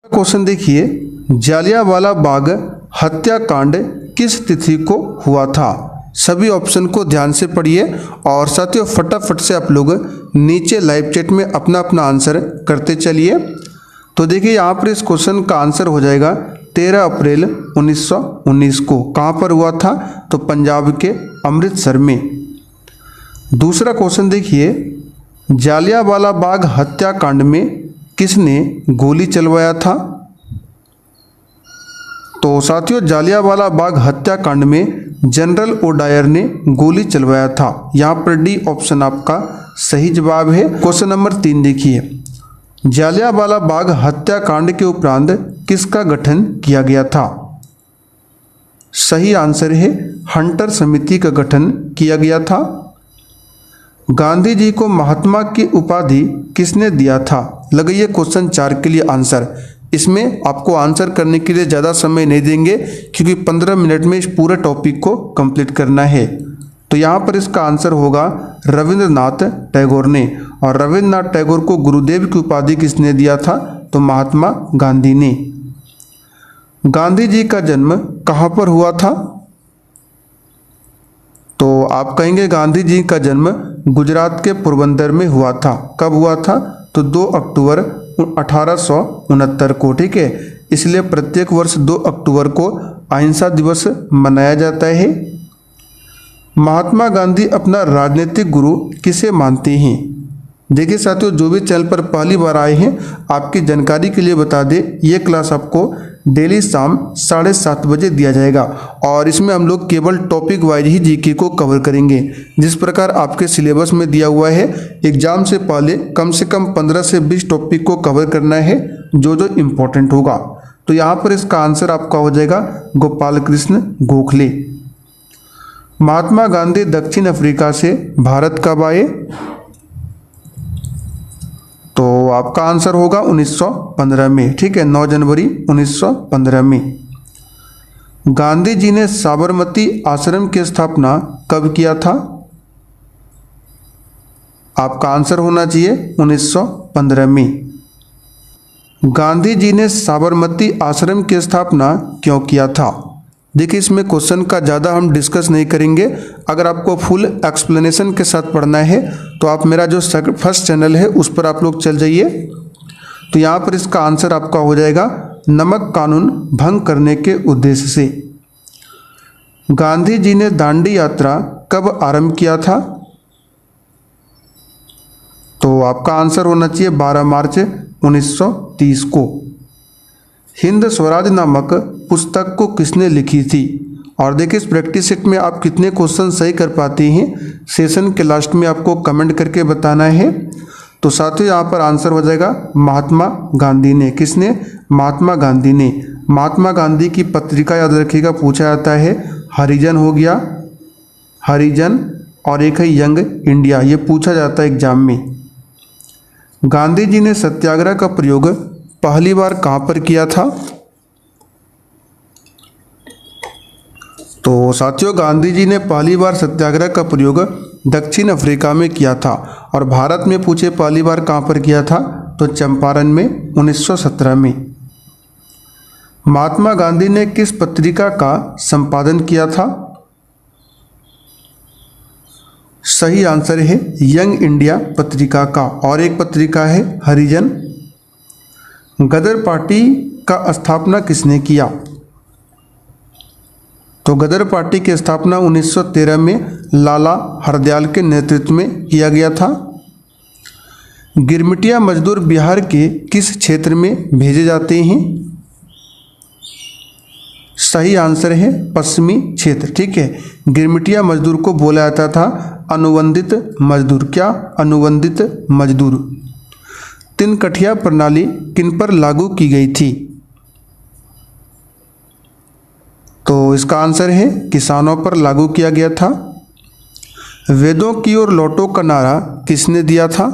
Question देखिए, जालियांवाला बाग हत्याकांड किस तिथि को हुआ था। सभी ऑप्शन को ध्यान से पढ़िए और साथियों फटाफट से आप लोग नीचे लाइव चैट में अपना अपना आंसर करते चलिए। तो देखिए यहाँ पर इस क्वेश्चन का आंसर हो जाएगा 13 अप्रैल 1919 को। कहाँ पर हुआ था? तो पंजाब के अमृतसर में। दूसरा क्वेश्चन देखिए, जालियांवाला बाग हत्याकांड में किसने गोली चलवाया था? तो साथियों जालियांवाला बाग हत्याकांड में जनरल ओडायर ने गोली चलवाया था। यहाँ पर डी ऑप्शन आपका सही जवाब है। क्वेश्चन नंबर 3 देखिए, जालियांवाला बाग हत्याकांड के उपरांत किसका गठन किया गया था? सही आंसर है हंटर समिति का गठन किया गया था। गांधी जी को महात्मा की उपाधि किसने दिया था? लगाइए क्वेश्चन 4 के लिए आंसर। इसमें आपको आंसर करने के लिए ज़्यादा समय नहीं देंगे क्योंकि 15 मिनट में इस पूरे टॉपिक को कंप्लीट करना है। तो यहाँ पर इसका आंसर होगा रविंद्रनाथ टैगोर ने। और रविंद्रनाथ टैगोर को गुरुदेव की उपाधि किसने दिया था? तो महात्मा गांधी ने। गांधी जी का जन्म कहाँ पर हुआ था? तो आप कहेंगे गांधी जी का जन्म गुजरात के पोरबंदर में हुआ था। कब हुआ था? तो 2 अक्टूबर 1869 को। ठीक है, इसलिए प्रत्येक वर्ष 2 अक्टूबर को अहिंसा दिवस मनाया जाता है। महात्मा गांधी अपना राजनीतिक गुरु किसे मानते हैं? देखिए साथियों, जो भी चैनल पर पहली बार आए हैं आपकी जानकारी के लिए बता दें, ये क्लास आपको डेली शाम 7:30 बजे दिया जाएगा और इसमें हम लोग केवल टॉपिक वाइज ही जीके को कवर करेंगे। जिस प्रकार आपके सिलेबस में दिया हुआ है, एग्जाम से पहले कम से कम 15 से 20 टॉपिक को कवर करना है जो जो इम्पोर्टेंट होगा। तो यहाँ पर इसका आंसर आपका हो जाएगा गोपाल कृष्ण गोखले। महात्मा गांधी दक्षिण अफ्रीका से भारत कब आए? तो आपका आंसर होगा 1915 में। ठीक है, 9 जनवरी 1915 में। गांधी जी ने साबरमती आश्रम की स्थापना कब किया था? आपका आंसर होना चाहिए 1915 में। गांधी जी ने साबरमती आश्रम की स्थापना क्यों किया था? देखिए इसमें क्वेश्चन का ज़्यादा हम डिस्कस नहीं करेंगे। अगर आपको फुल एक्सप्लेनेशन के साथ पढ़ना है तो आप मेरा जो फर्स्ट चैनल है उस पर आप लोग चल जाइए। तो यहाँ पर इसका आंसर आपका हो जाएगा नमक कानून भंग करने के उद्देश्य से। गांधी जी ने दांडी यात्रा कब आरंभ किया था? तो आपका आंसर होना चाहिए 12 मार्च 1930 को। हिंद स्वराज नामक पुस्तक को किसने लिखी थी? और देखिए इस प्रैक्टिस सेट में आप कितने क्वेश्चन सही कर पाते हैं सेशन के लास्ट में आपको कमेंट करके बताना है। तो साथियों यहाँ पर आंसर हो जाएगा महात्मा गांधी ने। किसने? महात्मा गांधी ने। महात्मा गांधी की पत्रिका याद रखिएगा, पूछा जाता है हरिजन हो गया, हरिजन, और एक है यंग इंडिया, ये पूछा जाता है एग्जाम में। गांधी जी ने सत्याग्रह का प्रयोग पहली बार कहाँ पर किया था? तो साथियों गांधी जी ने पहली बार सत्याग्रह का प्रयोग दक्षिण अफ्रीका में किया था। और भारत में पूछे पहली बार कहाँ पर किया था? तो चंपारण में 1917 में। महात्मा गांधी ने किस पत्रिका का संपादन किया था? सही आंसर है यंग इंडिया पत्रिका का। और एक पत्रिका है हरिजन। गदर पार्टी का स्थापना किसने किया? तो गदर पार्टी की स्थापना 1913 में लाला हरदयाल के नेतृत्व में किया गया था। गिरमिटिया मजदूर बिहार के किस क्षेत्र में भेजे जाते हैं? सही आंसर है पश्चिमी क्षेत्र। ठीक है, गिरमिटिया मजदूर को बोला जाता था अनुबंधित मजदूर। क्या? अनुबंधित मजदूर। 3 कठिया प्रणाली किन पर लागू की गई थी? तो इसका आंसर है किसानों पर लागू किया गया था। वेदों की ओर लौटो का नारा किसने दिया था?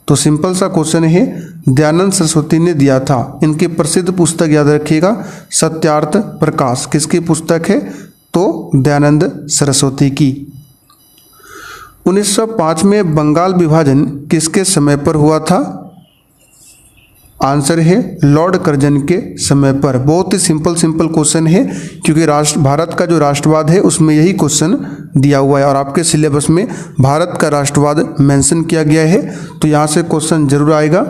तो सिंपल सा क्वेश्चन है, दयानंद सरस्वती ने दिया था। इनकी प्रसिद्ध पुस्तक याद रखिएगा सत्यार्थ प्रकाश। किसकी पुस्तक है? तो दयानंद सरस्वती की। 1905 में बंगाल विभाजन किसके समय पर हुआ था? आंसर है लॉर्ड कर्जन के समय पर। बहुत ही सिंपल क्वेश्चन है, क्योंकि भारत का जो राष्ट्रवाद है उसमें यही क्वेश्चन दिया हुआ है और आपके सिलेबस में भारत का राष्ट्रवाद मेंशन किया गया है, तो यहाँ से क्वेश्चन जरूर आएगा।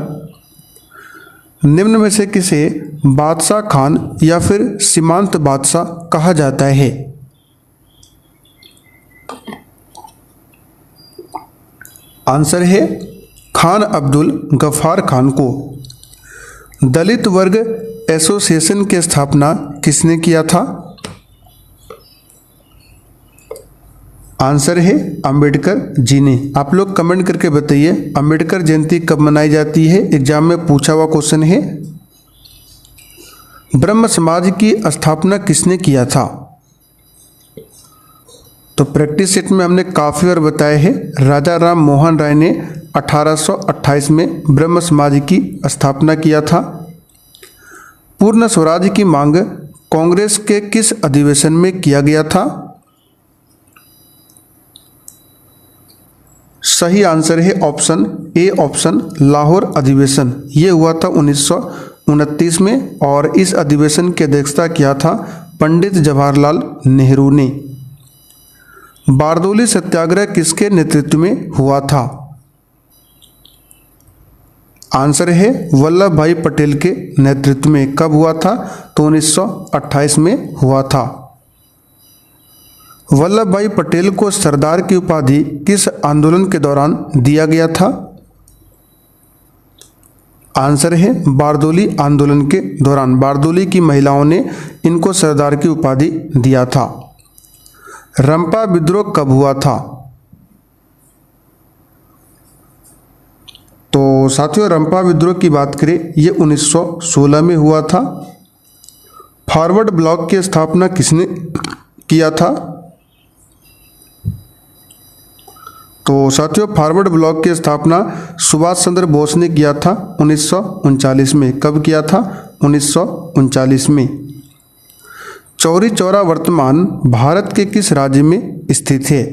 निम्न में से किसे बादशाह खान या फिर सीमांत बादशाह कहा जाता है? आंसर है खान अब्दुल गफ्फार खान को। दलित वर्ग एसोसिएशन की स्थापना किसने किया था? आंसर है अंबेडकर जी ने। आप लोग कमेंट करके बताइए अंबेडकर जयंती कब मनाई जाती है, एग्जाम में पूछा हुआ क्वेश्चन है। ब्रह्म समाज की स्थापना किसने किया था? तो प्रैक्टिस सेट में हमने काफ़ी बार बताया है, राजा राम मोहन राय ने 1828 में ब्रह्म समाज की स्थापना किया था। पूर्ण स्वराज की मांग कांग्रेस के किस अधिवेशन में किया गया था? सही आंसर है ऑप्शन ए, ऑप्शन लाहौर अधिवेशन। ये हुआ था 1929 में और इस अधिवेशन की अध्यक्षता किया था पंडित जवाहरलाल नेहरू ने। बारदोली सत्याग्रह किसके नेतृत्व में हुआ था? आंसर है वल्लभ भाई पटेल के नेतृत्व में। कब हुआ था? तो 1928 में हुआ था। वल्लभ भाई पटेल को सरदार की उपाधि किस आंदोलन के दौरान दिया गया था? आंसर है बारदोली आंदोलन के दौरान। बारदोली की महिलाओं ने इनको सरदार की उपाधि दिया था। रंपा विद्रोह कब हुआ था? तो साथियों रंपा विद्रोह की बात करें ये 1916 में हुआ था। फॉरवर्ड ब्लॉक की स्थापना किसने किया था? तो साथियों फॉरवर्ड ब्लॉक की स्थापना सुभाष चंद्र बोस ने किया था 1939 में। कब किया था? 1939 में। चौरी चौरा वर्तमान भारत के किस राज्य में स्थित है?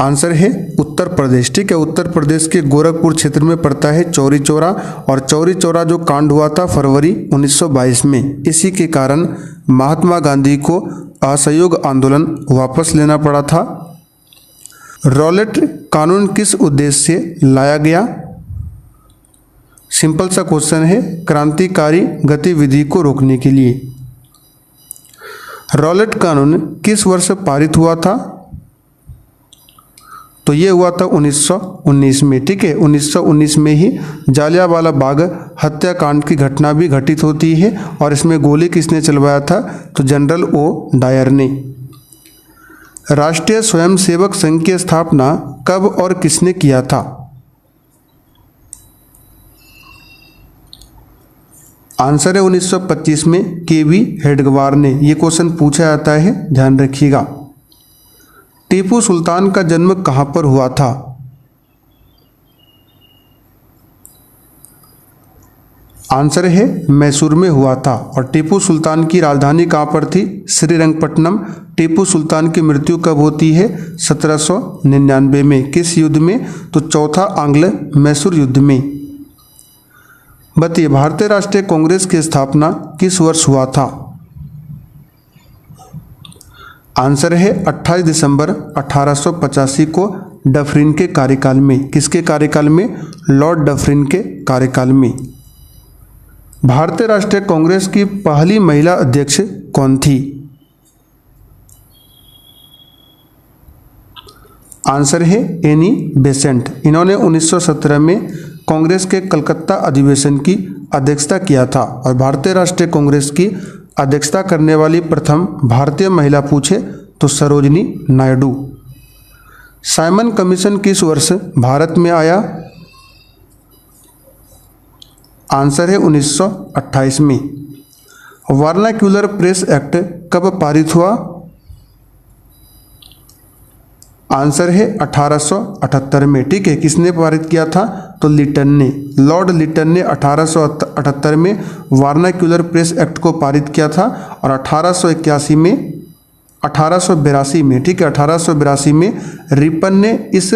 आंसर है उत्तर प्रदेश। ठीक है, उत्तर प्रदेश के गोरखपुर क्षेत्र में पड़ता है चौरी चौरा। और चौरी चौरा जो कांड हुआ था फरवरी 1922 में, इसी के कारण महात्मा गांधी को असहयोग आंदोलन वापस लेना पड़ा था। रॉलेट कानून किस उद्देश्य से लाया गया? सिंपल सा क्वेश्चन है, क्रांतिकारी गतिविधि को रोकने के लिए। रॉलेट कानून किस वर्ष पारित हुआ था? तो ये हुआ था 1919 में। ठीक है, 1919 में ही जालियांवाला बाग हत्याकांड की घटना भी घटित होती है और इसमें गोली किसने चलवाया था? तो जनरल ओ डायर ने। राष्ट्रीय स्वयंसेवक संघ की स्थापना कब और किसने किया था? आंसर है 1925 में केवी हेडगवार ने। ये क्वेश्चन पूछा जाता है, ध्यान रखिएगा। टीपू सुल्तान का जन्म कहाँ पर हुआ था? आंसर है मैसूर में हुआ था। और टीपू सुल्तान की राजधानी कहाँ पर थी? श्रीरंगपट्टनम। टीपू सुल्तान की मृत्यु कब होती है? 1799 में। किस युद्ध में? तो चौथा आंग्ल मैसूर युद्ध में। बताइए भारतीय राष्ट्रीय कांग्रेस की स्थापना किस वर्ष हुआ था? आंसर है 28 दिसंबर 1885 को डफरिन के कार्यकाल में। किसके कार्यकाल में? लॉर्ड डफरिन के कार्यकाल में। भारतीय राष्ट्रीय कांग्रेस की पहली महिला अध्यक्ष कौन थी? आंसर है एनी बेसेंट। इन्होंने 1917 में कांग्रेस के कलकत्ता अधिवेशन की अध्यक्षता किया था। और भारतीय राष्ट्रीय कांग्रेस की अध्यक्षता करने वाली प्रथम भारतीय महिला पूछे तो सरोजिनी नायडू। साइमन कमीशन किस वर्ष भारत में आया? आंसर है 1928 में। वर्नाक्यूलर प्रेस एक्ट कब पारित हुआ? आंसर है 1878 में। ठीक है, किसने पारित किया था? तो लिटन ने। लॉर्ड लिटन ने 1878 में वर्नाक्यूलर प्रेस एक्ट को पारित किया था। और 1882 में, ठीक है, 1882 में रिपन ने इस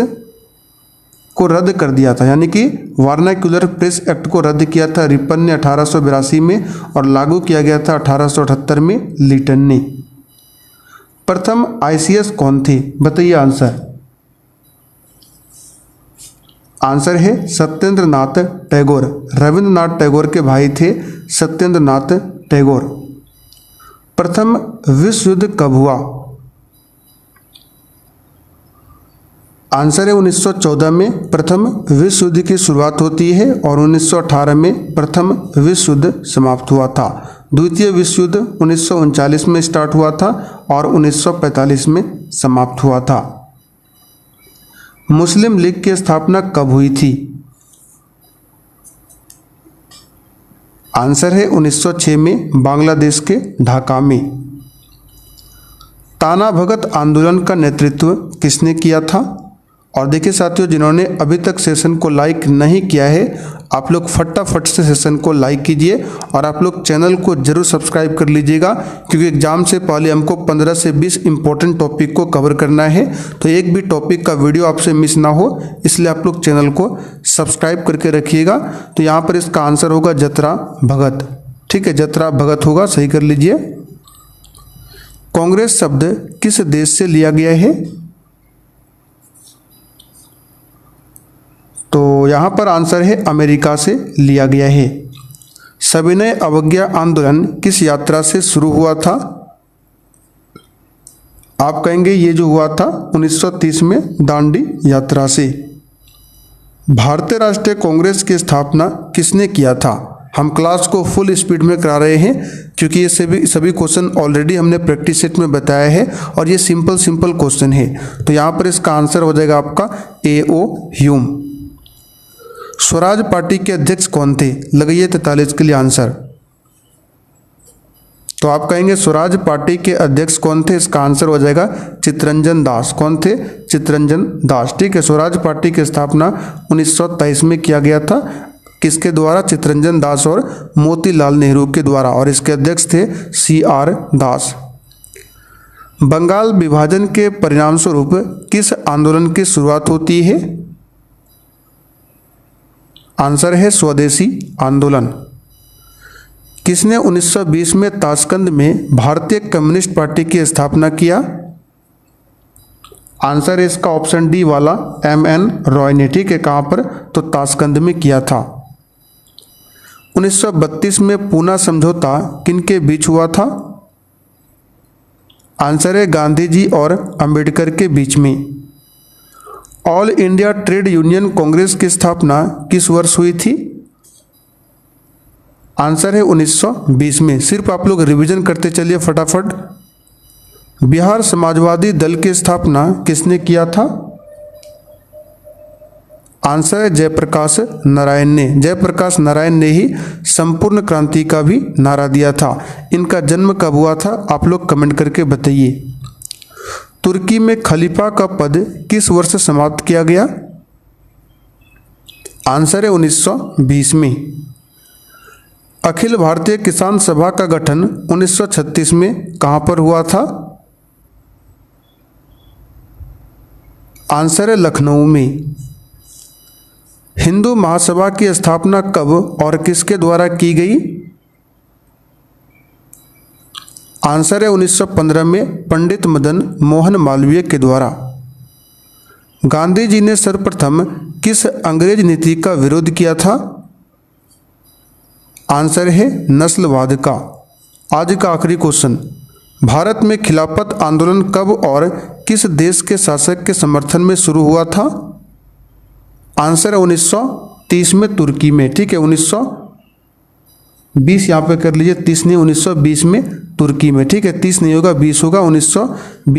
को रद्द कर दिया था, यानी कि वर्नाक्युलर प्रेस एक्ट को रद्द किया था रिपन ने 1882 में और लागू किया गया था 1878 में लीटन ने। प्रथम आईसीएस कौन थे, बताइए आंसर। आंसर है सत्येंद्र नाथ टैगोर। रविंद्रनाथ टैगोर के भाई थे सत्येंद्र नाथ टैगोर। प्रथम विश्व युद्ध कब हुआ? आंसर है 1914 में प्रथम विश्व युद्ध की शुरुआत होती है और 1918 में प्रथम विश्व युद्ध समाप्त हुआ था। द्वितीय विश्व युद्ध 1939 में स्टार्ट हुआ था और 1945 में समाप्त हुआ था। मुस्लिम लीग की स्थापना कब हुई थी? आंसर है 1906 में बांग्लादेश के ढाका में। ताना भगत आंदोलन का नेतृत्व किसने किया था? और देखिए साथियों, जिन्होंने अभी तक सेशन को लाइक नहीं किया है, आप लोग फटाफट से सेशन को लाइक कीजिए और आप लोग चैनल को जरूर सब्सक्राइब कर लीजिएगा, क्योंकि एग्जाम से पहले हमको 15 से 20 इंपॉर्टेंट टॉपिक को कवर करना है। तो एक भी टॉपिक का वीडियो आपसे मिस ना हो, इसलिए आप लोग चैनल को सब्सक्राइब करके रखिएगा। तो यहाँ पर इसका आंसर होगा जतरा भगत। ठीक है, जतरा भगत होगा, सही कर लीजिए। कांग्रेस शब्द किस देश से लिया गया है? तो यहाँ पर आंसर है अमेरिका से लिया गया है। सविनय अवज्ञा आंदोलन किस यात्रा से शुरू हुआ था? आप कहेंगे ये जो हुआ था 1930 में दांडी यात्रा से। भारतीय राष्ट्रीय कांग्रेस की स्थापना किसने किया था? हम क्लास को फुल स्पीड में करा रहे हैं, क्योंकि ये सभी क्वेश्चन ऑलरेडी हमने प्रैक्टिस सेट में बताया है और ये सिंपल क्वेश्चन है। तो यहाँ पर इसका आंसर हो जाएगा आपका A.O. ह्यूम। स्वराज पार्टी के अध्यक्ष कौन थे? लगाइए 43 के लिए आंसर। तो आप कहेंगे स्वराज पार्टी के अध्यक्ष कौन थे? इसका आंसर हो जाएगा चित्तरंजन दास। कौन थे? चित्तरंजन दास। ठीक है, स्वराज पार्टी की स्थापना 1923 में किया गया था। किसके द्वारा? चित्तरंजन दास और मोतीलाल नेहरू के द्वारा, और इसके अध्यक्ष थे C.R. दास। बंगाल विभाजन के परिणाम स्वरूप किस आंदोलन की शुरुआत होती है? आंसर है स्वदेशी आंदोलन। किसने 1920 में ताशकंद में भारतीय कम्युनिस्ट पार्टी की स्थापना किया? आंसर है इसका ऑप्शन डी वाला M.N. रॉय ने। ठीक है, कहाँ पर? तो ताशकंद में किया था। 1932 में पूना समझौता किनके बीच हुआ था? आंसर है गांधी जी और अंबेडकर के बीच में। All India trade union Congress की स्थापना किस वर्ष हुई थी? आंसर है 1920 में। सिर्फ आप लोग रिवीजन करते चलिए फटाफट। बिहार समाजवादी दल की स्थापना किसने किया था? आंसर है जयप्रकाश नारायण ने। जयप्रकाश नारायण ने ही संपूर्ण क्रांति का भी नारा दिया था। इनका जन्म कब हुआ था? आप लोग कमेंट करके बताइए। तुर्की में खलीफा का पद किस वर्ष समाप्त किया गया? आंसर है 1920 में। अखिल भारतीय किसान सभा का गठन 1936 में कहां पर हुआ था? आंसर है लखनऊ में। हिंदू महासभा की स्थापना कब और किसके द्वारा की गई? आंसर है 1915 में पंडित मदन मोहन मालवीय के द्वारा। गांधी जी ने सर्वप्रथम किस अंग्रेज नीति का विरोध किया था? आंसर है नस्लवाद का। आज का आखिरी क्वेश्चन, भारत में खिलाफत आंदोलन कब और किस देश के शासक के समर्थन में शुरू हुआ था? आंसर है 1930 में तुर्की में। ठीक है, 1920 यहाँ पे कर लीजिए, 30 नहीं 1920 में तुर्की में। ठीक है, 30 नहीं होगा 20 होगा, 1920